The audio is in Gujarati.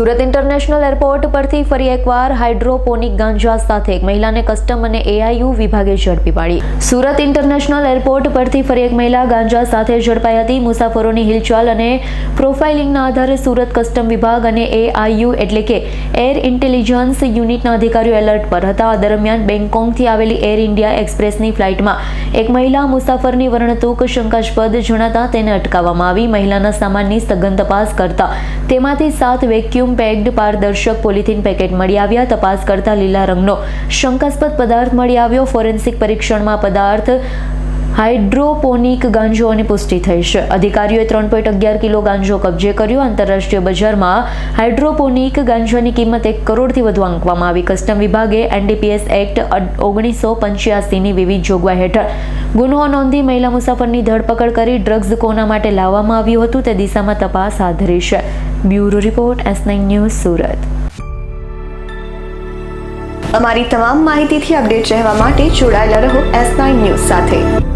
સુરત ઇન્ટરનેશનલ એરપોર્ટ પરથી ફરી એકવાર હાઇડ્રોપોનિક ગાંજા સાથે એક મહિલાને કસ્ટમ અને એઆઈયુ વિભાગે ઝડપી પાડી. સુરત ઇન્ટરનેશનલ એરપોર્ટ પરથી ફરી એક મહિલા ગાંજા સાથે ઝડપાઈ હતી. મુસાફરોની હિલચાલ અને પ્રોફાઇલિંગના આધારે સુરત કસ્ટમ વિભાગ અને એઆઈયુ એટલે કે એર ઇન્ટેલિજન્સ યુનિટના અધિકારીઓ એલર્ટ પર હતા. આ દરમિયાન બેંગકોકથી આવેલી એર ઇન્ડિયા એક્સપ્રેસની ફ્લાઇટમાં એક મહિલા મુસાફરની વર્ણતુક શંકાસ્પદ જણાતા તેને અટકાવવામાં આવી. મહિલાના સામાનની સઘન તપાસ કરતા તેમાંથી 7 વેક્યુમ પેક્ડ પારદર્શક પોલિથીન પેકેટ મળી આવ્યા. તપાસ કરતા લીલા રંગનો શંકાસ્પદ પદાર્થ મળી આવ્યો. ફોરેન્સિક પરીક્ષણમાં પદાર્થ હાઇડ્રોપોનિક ગાંજોની પુષ્ટિ થઈ છે. અધિકારીઓએ 3.11 કિલો ગાંજો કબજે કર્યો. આંતરરાષ્ટ્રીય બજારમાં હાઇડ્રોપોનિક ગાંજાની કિંમત 1 કરોડથી વધુ આંકવામાં આવી. કસ્ટમ વિભાગે એનડીપીએસ એક્ટ 1985ની વિવિધ જોગવાઈ હેઠળ ગુનો નોંધી મહિલા મુસાફરની ધરપકડ કરી ડ્રગ્સ કોના માટે લાવવામાં આવ્યું હતું તે દિશામાં તપાસ હાથ ધરી છે. Bureau report S9 news Surat. અમારી તમામ માહિતીથી અપડેટ રહેવા માટે જોડાયેલા રહો S9 ન્યૂઝ સાથે.